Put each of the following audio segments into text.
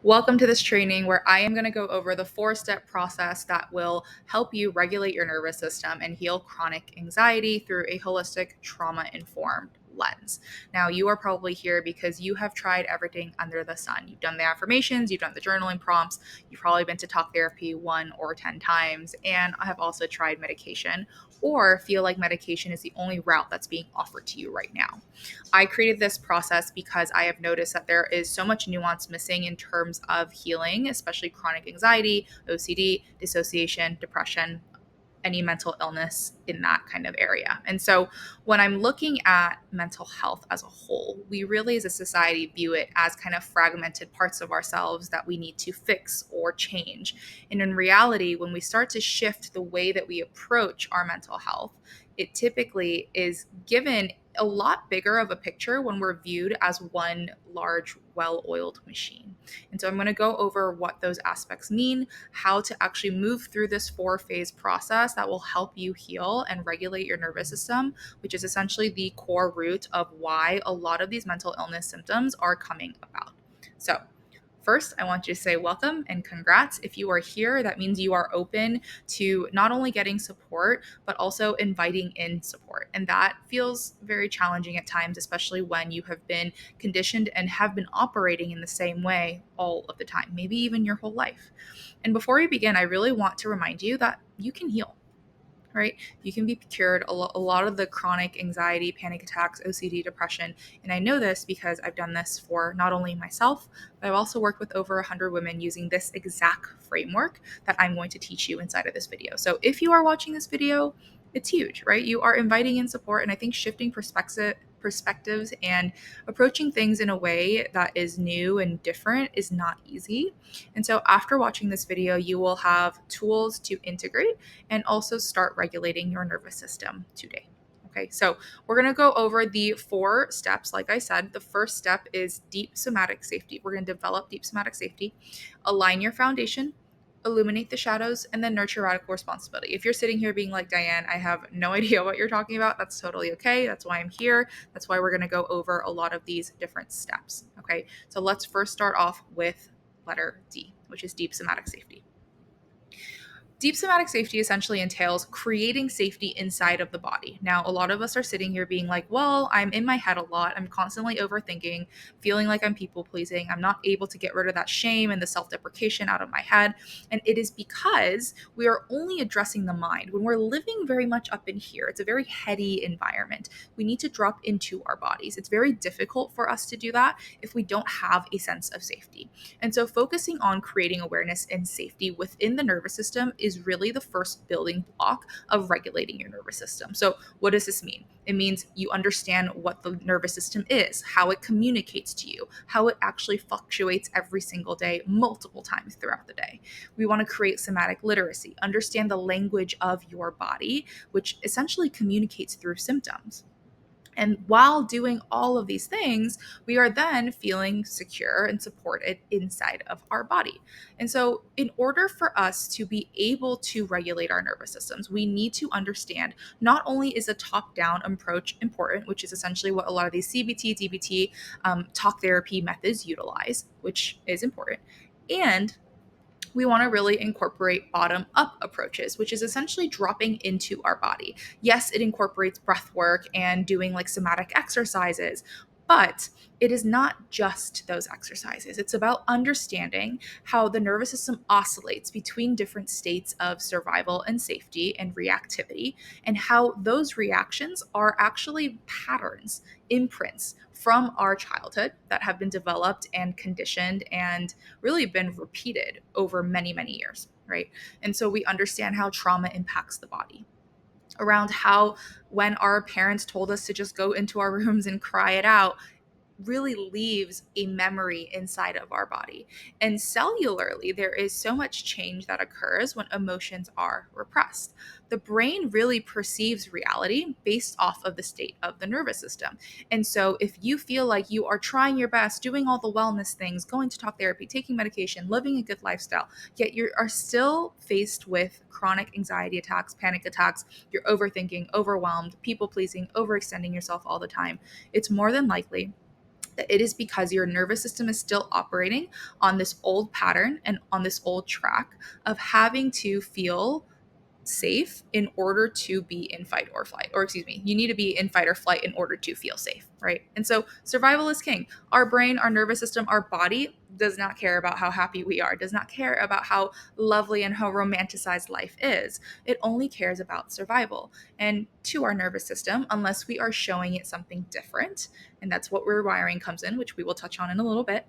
Welcome to this training where I am going to go over the four-step process that will help you regulate your nervous system and heal chronic anxiety through a holistic, trauma-informed lens. Now, you are probably here because you have tried everything under the sun. You've done the affirmations, you've done the journaling prompts, you've probably been to talk therapy 1 or 10 times, and I have also tried medication or feel like medication is the only route that's being offered to you right now. I created this process because I have noticed that there is so much nuance missing in terms of healing, especially chronic anxiety, OCD, dissociation, depression, any mental illness in that kind of area. And so when I'm looking at mental health as a whole, we really as a society view it as kind of fragmented parts of ourselves that we need to fix or change. And in reality, when we start to shift the way that we approach our mental health, it typically is given a lot bigger of a picture when we're viewed as one large, well oiled machine. And so I'm going to go over what those aspects mean, how to actually move through this 4 phase process that will help you heal and regulate your nervous system, which is essentially the core root of why a lot of these mental illness symptoms are coming about. So, first, I want you to say welcome and congrats. If you are here, that means you are open to not only getting support, but also inviting in support. And that feels very challenging at times, especially when you have been conditioned and have been operating in the same way all of the time, maybe even your whole life. And before we begin, I really want to remind you that you can heal. Right? You can be cured. A lot of the chronic anxiety, panic attacks, OCD, depression. And I know this because I've done this for not only myself, but I've also worked with over 100 women using this exact framework that I'm going to teach you inside of this video. So if you are watching this video, it's huge, right? You are inviting in support. And I think shifting perspectives and approaching things in a way that is new and different is not easy. And so after watching this video, you will have tools to integrate and also start regulating your nervous system today. Okay, so we're going to go over the 4 steps. Like I said, the first step is deep somatic safety. We're going to develop deep somatic safety, align your foundation, illuminate the shadows, and then nurture radical responsibility. If you're sitting here being like, Diane, I have no idea what you're talking about, that's totally okay. That's why I'm here. That's why we're going to go over a lot of these different steps. Okay, so let's first start off with letter D, which is deep somatic safety. Deep somatic safety essentially entails creating safety inside of the body. Now, a lot of us are sitting here being like, well, I'm in my head a lot. I'm constantly overthinking, feeling like I'm people pleasing. I'm not able to get rid of that shame and the self deprecation out of my head. And it is because we are only addressing the mind. When we're living very much up in here, it's a very heady environment. We need to drop into our bodies. It's very difficult for us to do that if we don't have a sense of safety. And so, focusing on creating awareness and safety within the nervous system is really the first building block of regulating your nervous system. So, what does this mean? It means you understand what the nervous system is, how it communicates to you, how it actually fluctuates every single day, multiple times throughout the day. We want to create somatic literacy, understand the language of your body, which essentially communicates through symptoms. And while doing all of these things, we are then feeling secure and supported inside of our body. And so, in order for us to be able to regulate our nervous systems, we need to understand not only is a top down approach important, which is essentially what a lot of these CBT, DBT, talk therapy methods utilize, which is important. And we want to really incorporate bottom up approaches, which is essentially dropping into our body. Yes, it incorporates breath work and doing like somatic exercises, but it is not just those exercises. It's about understanding how the nervous system oscillates between different states of survival and safety and reactivity, and how those reactions are actually patterns, imprints from our childhood that have been developed and conditioned and really been repeated over many, many years, right? And so we understand how trauma impacts the body, around how when our parents told us to just go into our rooms and cry it out, really leaves a memory inside of our body. And cellularly, there is so much change that occurs when emotions are repressed. The brain really perceives reality based off of the state of the nervous system. And so, if you feel like you are trying your best, doing all the wellness things, going to talk therapy, taking medication, living a good lifestyle, yet you are still faced with chronic anxiety attacks, panic attacks, you're overthinking, overwhelmed, people pleasing, overextending yourself all the time, it's more than likely that it is because your nervous system is still operating on this old pattern and on this old track of having to feel safe in order to be in fight or flight. Or, excuse me, you need to be in fight or flight in order to feel safe, right? And so survival is king. Our brain, our nervous system, our body does not care about how happy we are, does not care about how lovely and how romanticized life is. It only cares about survival. And to our nervous system, unless we are showing it something different, and that's what rewiring comes in, which we will touch on in a little bit,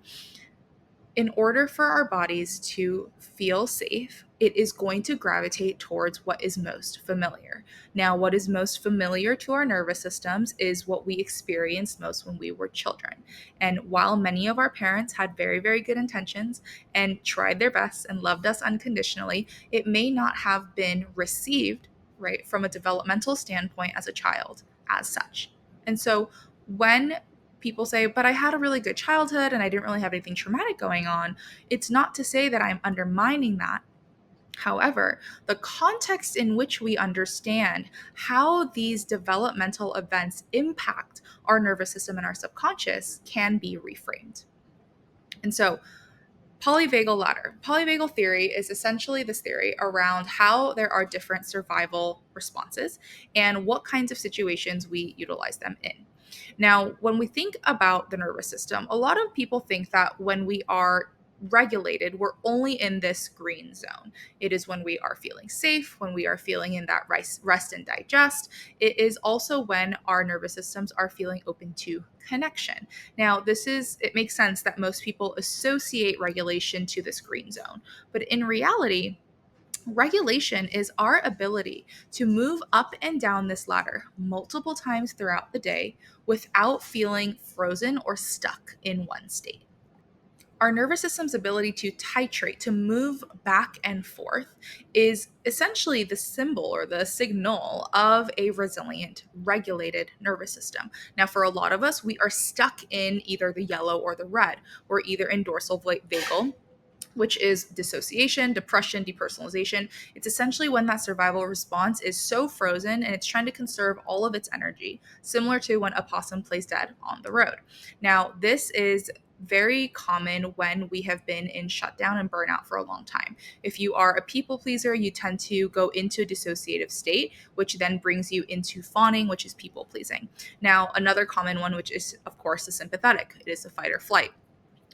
in order for our bodies to feel safe, it is going to gravitate towards what is most familiar. Now, what is most familiar to our nervous systems is what we experienced most when we were children. And while many of our parents had very, very good intentions and tried their best and loved us unconditionally, it may not have been received, right, from a developmental standpoint as a child as such. And so when people say, but I had a really good childhood and I didn't really have anything traumatic going on, it's not to say that I'm undermining that. However, the context in which we understand how these developmental events impact our nervous system and our subconscious can be reframed. And so, polyvagal ladder. Polyvagal theory is essentially this theory around how there are different survival responses and what kinds of situations we utilize them in. Now, when we think about the nervous system, a lot of people think that when we are regulated, we're only in this green zone. It is when we are feeling safe, when we are feeling in that rest and digest. It is also when our nervous systems are feeling open to connection. Now, it makes sense that most people associate regulation to this green zone, but in reality, regulation is our ability to move up and down this ladder multiple times throughout the day without feeling frozen or stuck in one state. Our nervous system's ability to titrate, to move back and forth, is essentially the symbol or the signal of a resilient, regulated nervous system. Now, for a lot of us, we are stuck in either the yellow or the red. We're either in dorsal vagal, which is dissociation, depression, depersonalization. It's essentially when that survival response is so frozen and it's trying to conserve all of its energy, similar to when a possum plays dead on the road. Now, this is very common when we have been in shutdown and burnout for a long time. If you are a people pleaser, you tend to go into a dissociative state, which then brings you into fawning, which is people pleasing. Now, another common one, which is, of course, the sympathetic, it is the fight or flight.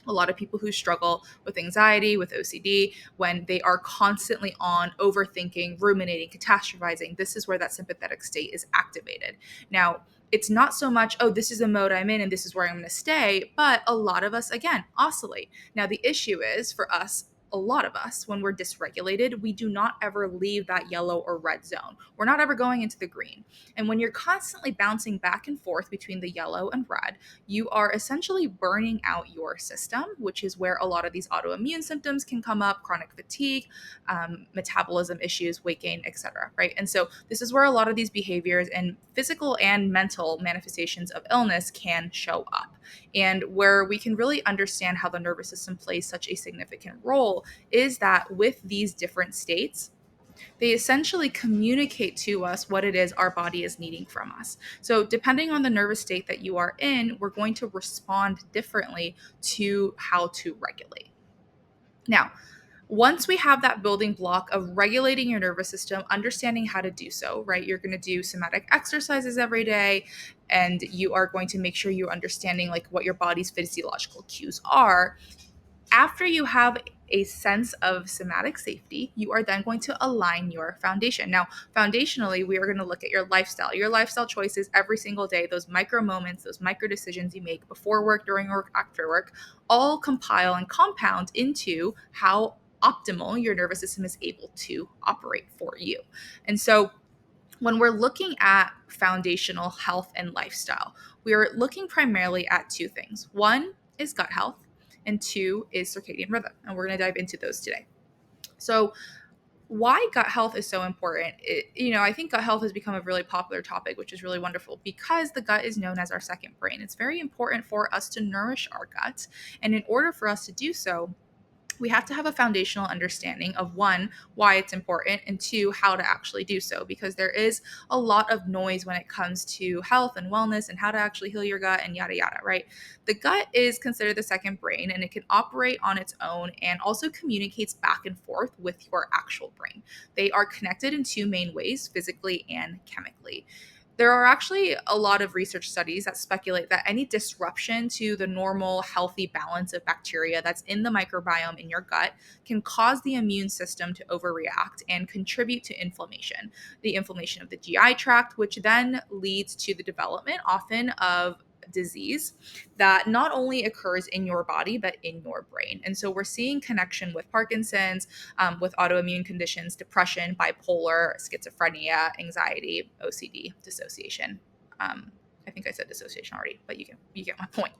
A lot of people who struggle with anxiety, with OCD, when they are constantly on overthinking, ruminating, catastrophizing, this is where that sympathetic state is activated. Now, it's not so much, oh, this is a mode I'm in and this is where I'm going to stay, but a lot of us, again, oscillate. Now, the issue is for us, a lot of us, when we're dysregulated, we do not ever leave that yellow or red zone. We're not ever going into the green. And when you're constantly bouncing back and forth between the yellow and red, you are essentially burning out your system, which is where a lot of these autoimmune symptoms can come up, chronic fatigue, metabolism issues, weight gain, etc. Right? And so this is where a lot of these behaviors and physical and mental manifestations of illness can show up. And where we can really understand how the nervous system plays such a significant role is that with these different states, they essentially communicate to us what it is our body is needing from us. So, depending on the nervous state that you are in, we're going to respond differently to how to regulate. Now, once we have that building block of regulating your nervous system, understanding how to do so, right? You're going to do somatic exercises every day, and you are going to make sure you're understanding like what your body's physiological cues are. After you have a sense of somatic safety, you are then going to align your foundation. Now, foundationally, we are going to look at your lifestyle choices every single day, those micro moments, those micro decisions you make before work, during work, after work, all compile and compound into how optimal your nervous system is able to operate for you. And so, when we're looking at foundational health and lifestyle, we are looking primarily at two things. One is gut health, and two is circadian rhythm. And we're going to dive into those today. So, why gut health is so important? I think gut health has become a really popular topic, which is really wonderful because the gut is known as our second brain. It's very important for us to nourish our gut. And in order for us to do so, we have to have a foundational understanding of one, why it's important, and two, how to actually do so, because there is a lot of noise when it comes to health and wellness and how to actually heal your gut and yada yada, right? The gut is considered the second brain, and it can operate on its own and also communicates back and forth with your actual brain. They are connected in two main ways, physically and chemically. There are actually a lot of research studies that speculate that any disruption to the normal, healthy balance of bacteria that's in the microbiome in your gut can cause the immune system to overreact and contribute to inflammation. The inflammation of the GI tract, which then leads to the development often of disease that not only occurs in your body but in your brain. And so we're seeing connection with Parkinson's, with autoimmune conditions, depression, bipolar, schizophrenia, anxiety, OCD, dissociation. I think I said dissociation already, but you get my point.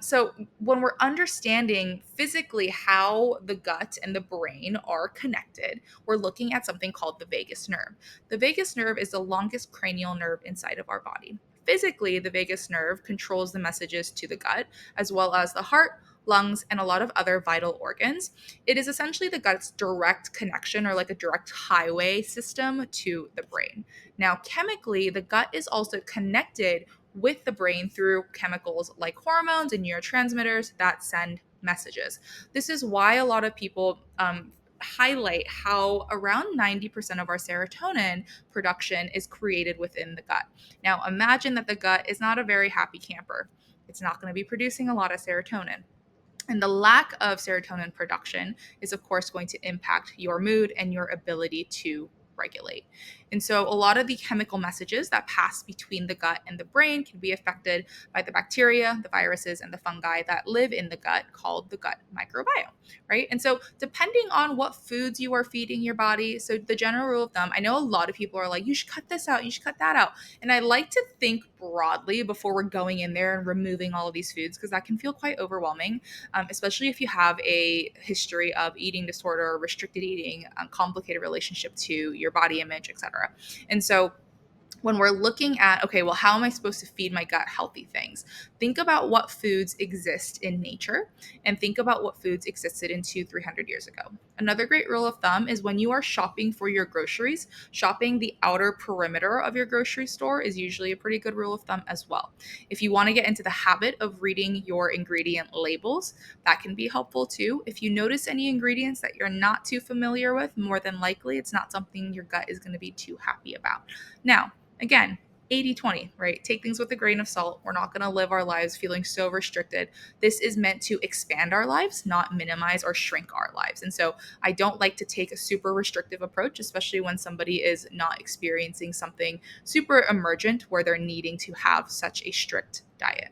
So when we're understanding physically how the gut and the brain are connected, we're looking at something called the vagus nerve. The vagus nerve is the longest cranial nerve inside of our body. Physically, the vagus nerve controls the messages to the gut, as well as the heart, lungs, and a lot of other vital organs. It is essentially the gut's direct connection or like a direct highway system to the brain. Now, chemically, the gut is also connected with the brain through chemicals like hormones and neurotransmitters that send messages. This is why a lot of people highlight how around 90% of our serotonin production is created within the gut. Now, imagine that the gut is not a very happy camper. It's not going to be producing a lot of serotonin. And the lack of serotonin production is, of course, going to impact your mood and your ability to regulate. And so, a lot of the chemical messages that pass between the gut and the brain can be affected by the bacteria, the viruses, and the fungi that live in the gut, called the gut microbiome, right? And so, depending on what foods you are feeding your body, so the general rule of thumb, I know a lot of people are like, you should cut this out, you should cut that out. And I like to think broadly before we're going in there and removing all of these foods because that can feel quite overwhelming, especially if you have a history of eating disorder, restricted eating, complicated relationship to your body image, etc. And so when we're looking at, okay, well, how am I supposed to feed my gut healthy things? Think about what foods exist in nature and think about what foods existed in 300 years ago. Another great rule of thumb is when you are shopping for your groceries, shopping the outer perimeter of your grocery store is usually a pretty good rule of thumb as well. If you want to get into the habit of reading your ingredient labels, that can be helpful too. If you notice any ingredients that you're not too familiar with, more than likely it's not something your gut is going to be too happy about. Now, again, 80-20, right? Take things with a grain of salt. We're not going to live our lives feeling so restricted. This is meant to expand our lives, not minimize or shrink our lives. And so I don't like to take a super restrictive approach, especially when somebody is not experiencing something super emergent where they're needing to have such a strict diet.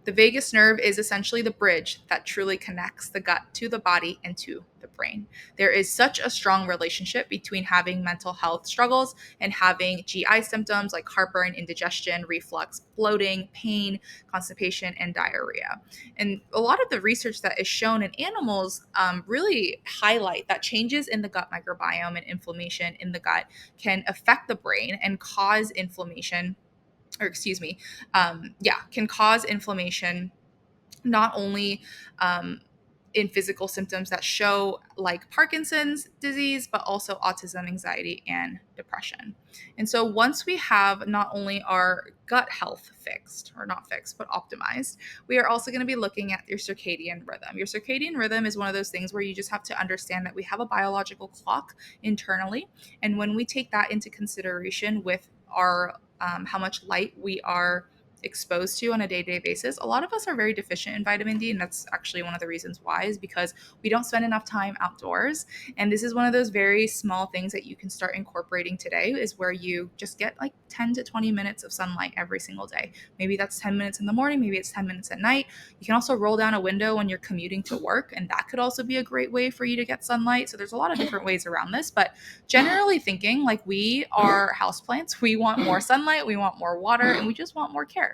The vagus nerve is essentially the bridge that truly connects the gut to the body and to the brain. There is such a strong relationship between having mental health struggles and having GI symptoms like heartburn, indigestion, reflux, bloating, pain, constipation, and diarrhea. And a lot of the research that is shown in animals really highlight that changes in the gut microbiome and inflammation in the gut can affect the brain and cause inflammation, or excuse me, can cause inflammation not only um, in physical symptoms that show like Parkinson's disease, but also autism, anxiety, and depression. And so once we have not only our gut health fixed, or not fixed, but optimized, we are also going to be looking at your circadian rhythm. Your circadian rhythm is one of those things where you just have to understand that we have a biological clock internally. And when we take that into consideration with our how much light we are exposed to on a day-to-day basis, a lot of us are very deficient in vitamin D, and that's actually one of the reasons why, is because we don't spend enough time outdoors. And this is one of those very small things that you can start incorporating today, is where you just get like 10 to 20 minutes of sunlight every single day. Maybe that's 10 minutes in the morning, maybe it's 10 minutes at night. You can also roll down a window when you're commuting to work, and that could also be a great way for you to get sunlight. So there's a lot of different ways around this, but generally thinking, like, we are houseplants, we want more sunlight, we want more water, and we just want more care.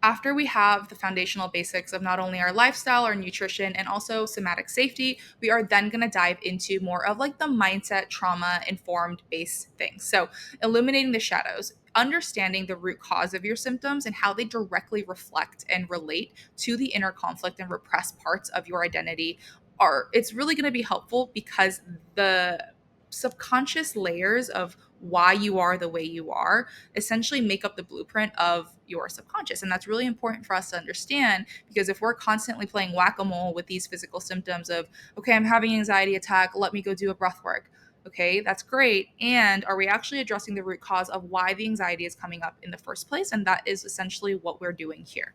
After we have the foundational basics of not only our lifestyle, our nutrition, and also somatic safety, we are then going to dive into more of like the mindset, trauma informed base things. So, illuminating the shadows. understanding the root cause of your symptoms and how they directly reflect and relate to the inner conflict and repressed parts of your identity are it's really going to be helpful because the subconscious layers of why you are the way you are essentially make up the blueprint of your subconscious. And that's really important for us to understand because if we're constantly playing whack-a-mole with these physical symptoms of, okay, I'm having an anxiety attack, let me go do a breath work. Okay, that's great. And are we actually addressing the root cause of why the anxiety is coming up in the first place? And that is essentially what we're doing here.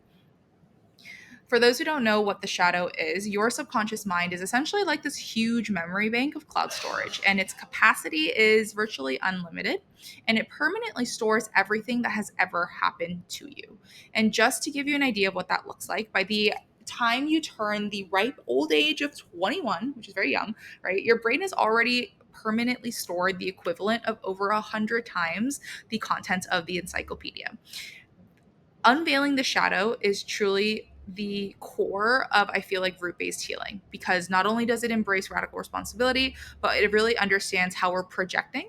For those who don't know what the shadow is, your subconscious mind is essentially like this huge memory bank of cloud storage, and its capacity is virtually unlimited, and it permanently stores everything that has ever happened to you. And just to give you an idea of what that looks like, by the time you turn the ripe old age of 21, which is very young, right, your brain has already permanently stored the equivalent of over 100 times the content of the encyclopedia. Unveiling the shadow is truly the core of, I feel like, root based healing because not only does it embrace radical responsibility, but it really understands how we're projecting,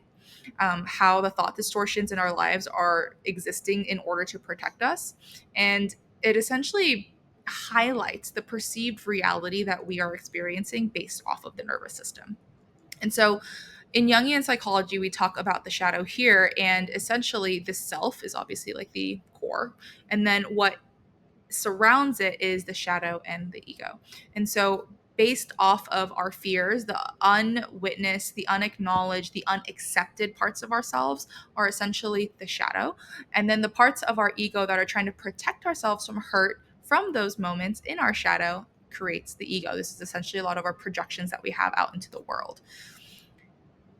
how the thought distortions in our lives are existing in order to protect us. And it essentially highlights the perceived reality that we are experiencing based off of the nervous system. And so in Jungian psychology, we talk about the shadow here, and essentially the self is obviously like the core. And then what surrounds it is the shadow and the ego. And so, based off of our fears, the unwitnessed, the unacknowledged, the unaccepted parts of ourselves are essentially the shadow. And then the parts of our ego that are trying to protect ourselves from hurt from those moments in our shadow creates the ego. This is essentially a lot of our projections that we have out into the world.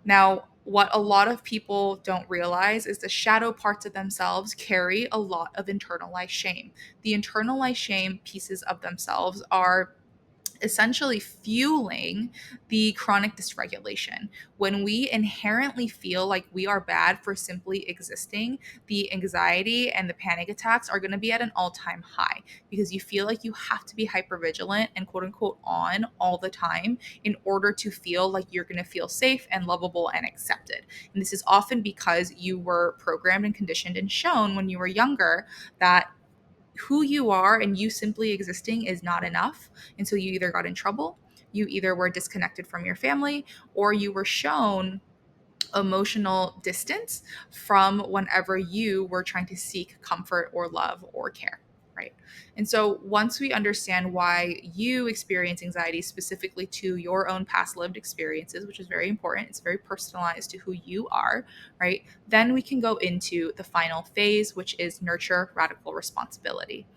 Now, what a lot of people don't realize is the shadow parts of themselves carry a lot of internalized shame. The internalized shame pieces of themselves are essentially fueling the chronic dysregulation. When we inherently feel like we are bad for simply existing, the anxiety and the panic attacks are going to be at an all-time high because you feel like you have to be hypervigilant and quote unquote on all the time in order to feel like you're going to feel safe and lovable and accepted. And this is often because you were programmed and conditioned and shown when you were younger that who you are and you simply existing is not enough. And so you either got in trouble, you either were disconnected from your family, or you were shown emotional distance from whenever you were trying to seek comfort or love or care. Right. And so once we understand why you experience anxiety specifically to your own past lived experiences, which is very important, it's very personalized to who you are, right? Then we can go into the final phase, which is nurture radical responsibility.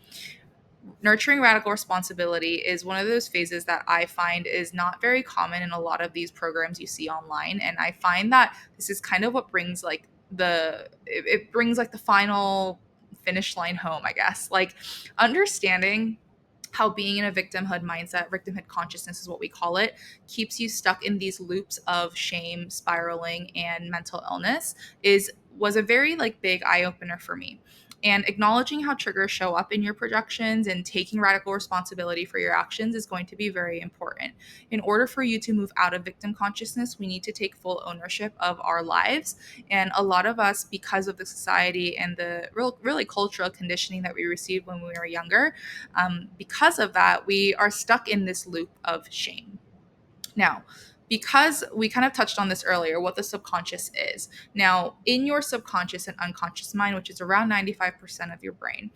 Nurturing radical responsibility is one of those phases that I find is not very common in a lot of these programs you see online. And I find that this is kind of what brings like it brings like the final finish line home, I guess. Like understanding how being in a victimhood mindset, victimhood consciousness is what we call it, keeps you stuck in these loops of shame, spiraling, and mental illness is was a very like big eye opener for me. And acknowledging how triggers show up in your projections and taking radical responsibility for your actions is going to be very important. In order for you to move out of victim consciousness, we need to take full ownership of our lives. And a lot of us, because of the society and the really cultural conditioning that we received when we were younger, because of that, we are stuck in this loop of shame. Now, because we kind of touched on this earlier, what the subconscious is. Now, in your subconscious and unconscious mind, which is around 95% of your brain,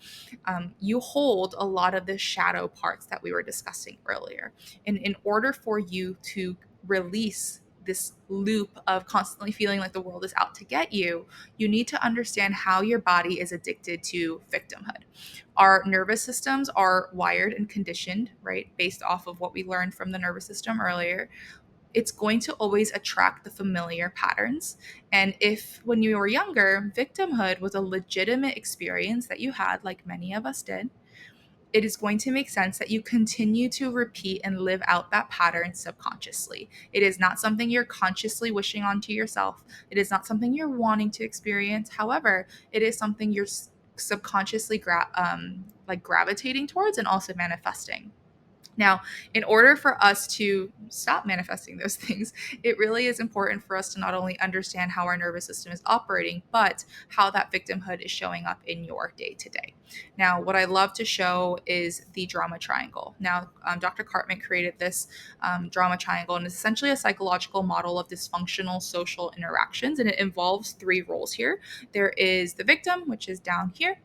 you hold a lot of the shadow parts that we were discussing earlier. And in order for you to release this loop of constantly feeling like the world is out to get you, you need to understand how your body is addicted to victimhood. Our nervous systems are wired and conditioned, right, based off of what we learned from the nervous system earlier. It's going to always attract the familiar patterns. And if when you were younger, victimhood was a legitimate experience that you had, like many of us did, it is going to make sense that you continue to repeat and live out that pattern subconsciously. It is not something you're consciously wishing onto yourself. It is not something you're wanting to experience. However, it is something you're subconsciously like gravitating towards and also manifesting. Now, in order for us to stop manifesting those things, it really is important for us to not only understand how our nervous system is operating, but how that victimhood is showing up in your day to day. Now, what I love to show is the drama triangle. Now, Dr. Cartman created this drama triangle, and it's essentially a psychological model of dysfunctional social interactions, and it involves three roles here. There is the victim, which is down here.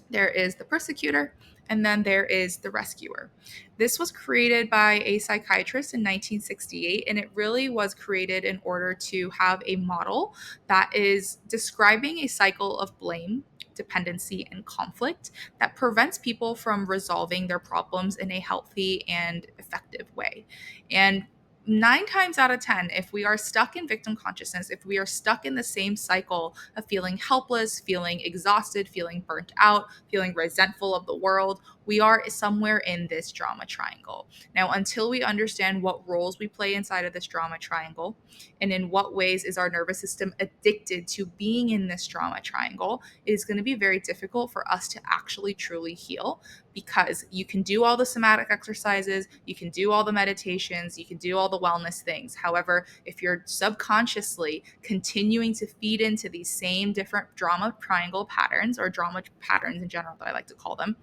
There is the persecutor, and then there is the rescuer. This was created by a psychiatrist in 1968, and it really was created in order to have a model that is describing a cycle of blame, dependency, and conflict that prevents people from resolving their problems in a healthy and effective way. And 9 times out of 10, if we are stuck in victim consciousness, if we are stuck in the same cycle of feeling helpless, feeling exhausted, feeling burnt out, feeling resentful of the world, we are somewhere in this drama triangle. Now, until we understand what roles we play inside of this drama triangle and in what ways is our nervous system addicted to being in this drama triangle, it is going to be very difficult for us to actually truly heal, because you can do all the somatic exercises, you can do all the meditations, you can do all the wellness things. However, if you're subconsciously continuing to feed into these same different drama triangle patterns, or drama patterns in general that I like to call them,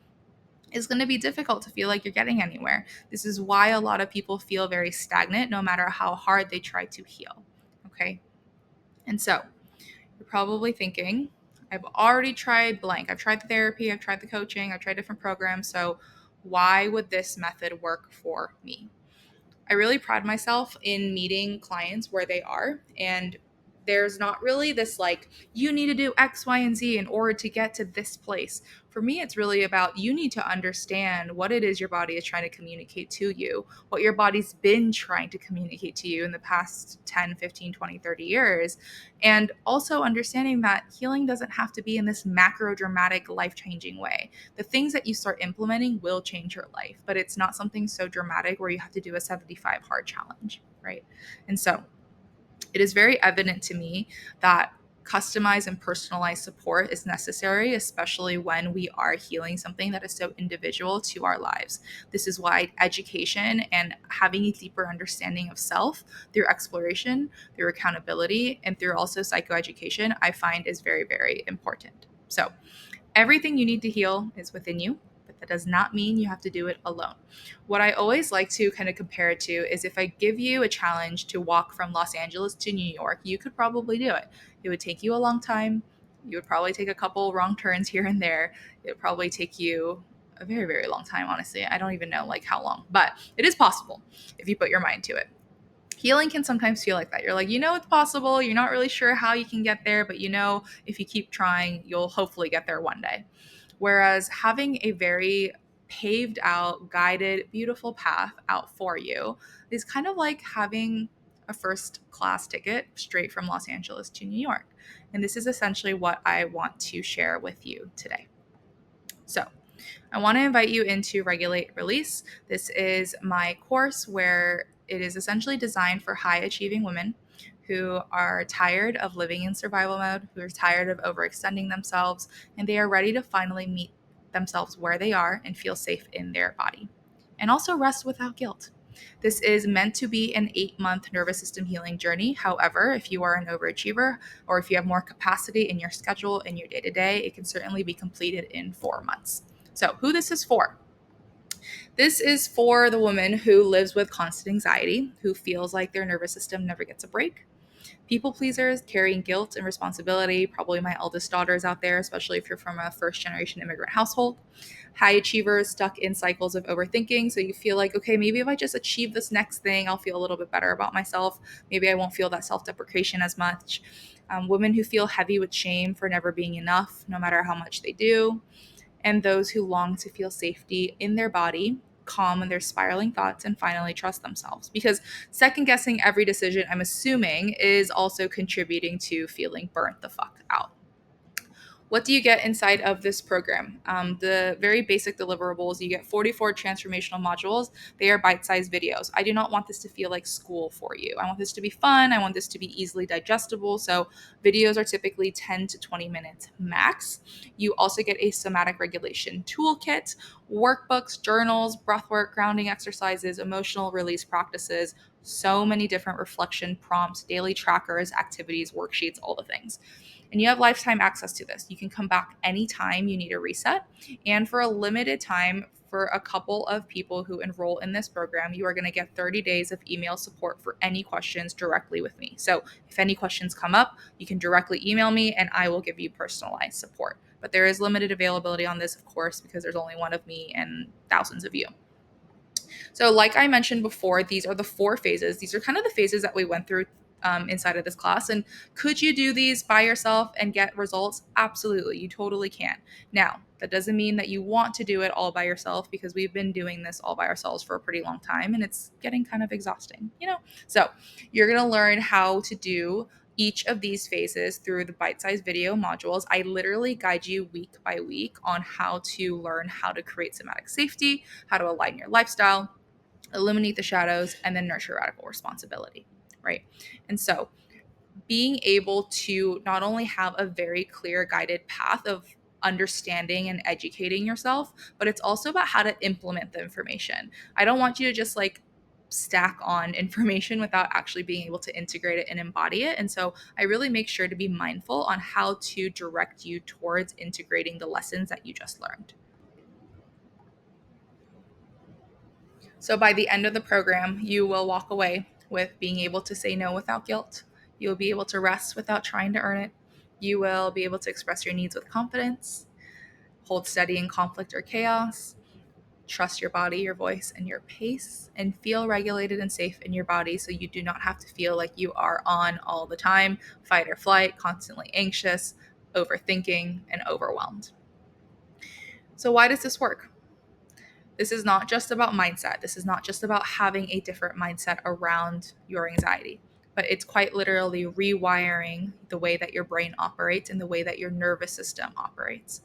it's going to be difficult to feel like you're getting anywhere. This is why a lot of people feel very stagnant no matter how hard they try to heal. Okay. And so you're probably thinking, I've already tried blank. I've tried the therapy, I've tried the coaching, I've tried different programs. So why would this method work for me? I really pride myself in meeting clients where they are. And there's not really this like, you need to do X, Y, and Z in order to get to this place. For me, it's really about you need to understand what it is your body is trying to communicate to you, what your body's been trying to communicate to you in the past 10, 15, 20, 30 years. And also understanding that healing doesn't have to be in this macro dramatic, life changing way. The things that you start implementing will change your life, but it's not something so dramatic where you have to do a 75 hard challenge, right? And so it is very evident to me that customized and personalized support is necessary, especially when we are healing something that is so individual to our lives. This is why education and having a deeper understanding of self through exploration, through accountability, and through also psychoeducation, I find is very, very important. So, everything you need to heal is within you, but that does not mean you have to do it alone. What I always like to kind of compare it to is, if I give you a challenge to walk from Los Angeles to New York, you could probably do it. It would take you a long time. You would probably take a couple wrong turns here and there. It would probably take you a very, very long time, honestly. I don't even know like how long, but it is possible if you put your mind to it. Healing can sometimes feel like that. You're like, it's possible. You're not really sure how you can get there, but if you keep trying, you'll hopefully get there one day. Whereas having a very paved out, guided, beautiful path out for you is kind of like having a first class ticket straight from Los Angeles to New York. And this is essentially what I want to share with you today. So, I want to invite you into Regulate Release. This is my course where it is essentially designed for high achieving women who are tired of living in survival mode, who are tired of overextending themselves, and they are ready to finally meet themselves where they are and feel safe in their body. And also rest without guilt. This is meant to be an 8-month nervous system healing journey. However, if you are an overachiever or if you have more capacity in your schedule, in your day to day, it can certainly be completed in 4 months. So, who this is for? This is for the woman who lives with constant anxiety, who feels like their nervous system never gets a break. People pleasers carrying guilt and responsibility, probably my eldest daughters out there, especially if you're from a first generation immigrant household. High achievers stuck in cycles of overthinking. So you feel like, okay, maybe if I just achieve this next thing, I'll feel a little bit better about myself. Maybe I won't feel that self deprecation as much. Women who feel heavy with shame for never being enough, no matter how much they do. And those who long to feel safety in their body, calm in their spiraling thoughts, and finally trust themselves. Because second guessing every decision, I'm assuming, is also contributing to feeling burnt the fuck out. What do you get inside of this program? The very basic deliverables, you get 44 transformational modules. They are bite sized videos. I do not want this to feel like school for you. I want this to be fun. I want this to be easily digestible. So, videos are typically 10 to 20 minutes max. You also get a somatic regulation toolkit, workbooks, journals, breathwork, grounding exercises, emotional release practices, so many different reflection prompts, daily trackers, activities, worksheets, all the things. And you have lifetime access to this. You can come back anytime you need a reset. And for a limited time, for a couple of people who enroll in this program, you are going to get 30 days of email support for any questions directly with me. So if any questions come up, you can directly email me and I will give you personalized support. But there is limited availability on this, of course, because there's only one of me and thousands of you. So, like I mentioned before, these are the four phases. These are kind of the phases that we went through inside of this class. And could you do these by yourself and get results? Absolutely, you totally can. Now, that doesn't mean that you want to do it all by yourself because we've been doing this all by ourselves for a pretty long time and it's getting kind of exhausting, you know? So, you're going to learn how to do each of these phases through the bite-sized video modules. I literally guide you week by week on how to learn how to create somatic safety, how to align your lifestyle, eliminate the shadows, and then nurture radical responsibility, right? And so being able to not only have a very clear guided path of understanding and educating yourself, but it's also about how to implement the information. I don't want you to just like stack on information without actually being able to integrate it and embody it. And so I really make sure to be mindful on how to direct you towards integrating the lessons that you just learned. So by the end of the program, you will walk away with being able to say no without guilt. You'll be able to rest without trying to earn it. You will be able to express your needs with confidence, hold steady in conflict or chaos, trust your body, your voice, and your pace, and feel regulated and safe in your body so you do not have to feel like you are on all the time, fight or flight, constantly anxious, overthinking, and overwhelmed. So, why does this work? This is not just about mindset. This is not just about having a different mindset around your anxiety, but it's quite literally rewiring the way that your brain operates and the way that your nervous system operates.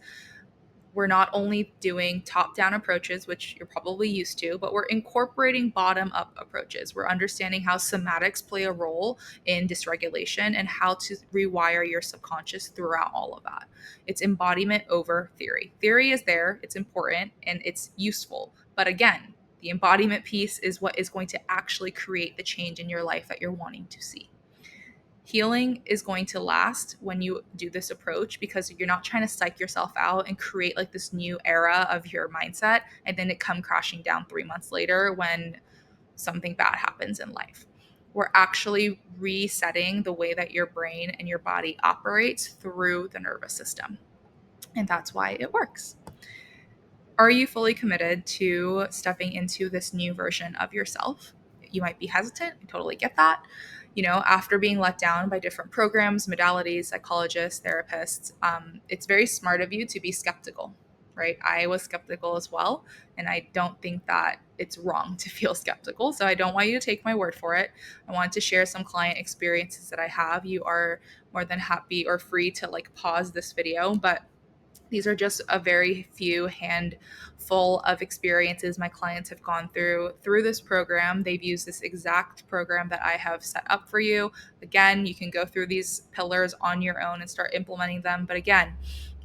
We're not only doing top down approaches, which you're probably used to, but we're incorporating bottom up approaches. We're understanding how somatics play a role in dysregulation and how to rewire your subconscious throughout all of that. It's embodiment over theory. Theory is there, it's important, and it's useful. But again, the embodiment piece is what is going to actually create the change in your life that you're wanting to see. Healing is going to last when you do this approach because you're not trying to psych yourself out and create like this new era of your mindset and then it come crashing down 3 months later when something bad happens in life. We're actually resetting the way that your brain and your body operates through the nervous system. And that's why it works. Are you fully committed to stepping into this new version of yourself? You might be hesitant. I totally get that. You know, after being let down by different programs, modalities, psychologists, therapists, it's very smart of you to be skeptical, right? I was skeptical as well. And I don't think that it's wrong to feel skeptical. So I don't want you to take my word for it. I wanted to share some client experiences that I have. You are more than happy or free to like pause this video, but these are just a very few handful of experiences my clients have gone through this program. They've used this exact program that I have set up for you. Again, you can go through these pillars on your own and start implementing them. But again,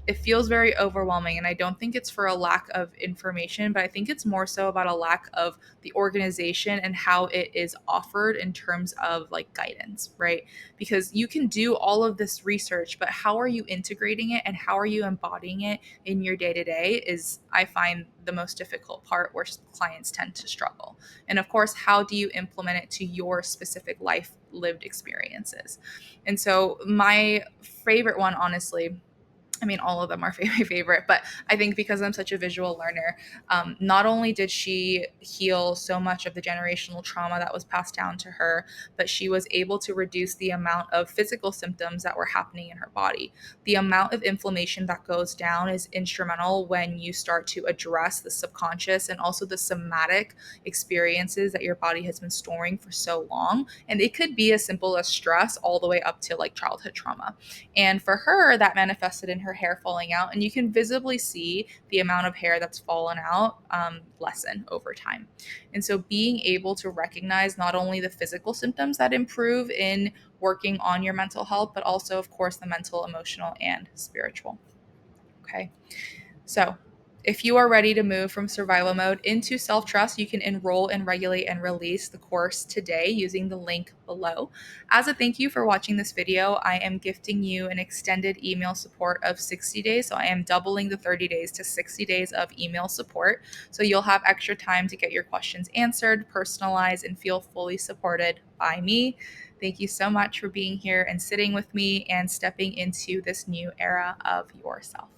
it feels very overwhelming. And I don't think it's for a lack of information, but I think it's more so about a lack of the organization and how it is offered in terms of like guidance, right? Because you can do all of this research, but how are you integrating it and how are you embodying it in your day to day is, I find, the most difficult part where clients tend to struggle. And of course, how do you implement it to your specific life lived experiences? And so, my favorite one, honestly, I mean, all of them are my favorite, but I think because I'm such a visual learner, not only did she heal so much of the generational trauma that was passed down to her, but she was able to reduce the amount of physical symptoms that were happening in her body. The amount of inflammation that goes down is instrumental when you start to address the subconscious and also the somatic experiences that your body has been storing for so long. And it could be as simple as stress all the way up to like childhood trauma. And for her, that manifested in her hair falling out, and you can visibly see the amount of hair that's fallen out lessen over time. And so being able to recognize not only the physical symptoms that improve in working on your mental health, but also, of course, the mental, emotional, and spiritual. Okay. So, if you are ready to move from survival mode into self trust, you can enroll in Regulate and Release the course today using the link below. As a thank you for watching this video, I am gifting you an extended email support of 60 days. So, I am doubling the 30 days to 60 days of email support. So, you'll have extra time to get your questions answered, personalized, and feel fully supported by me. Thank you so much for being here and sitting with me and stepping into this new era of yourself.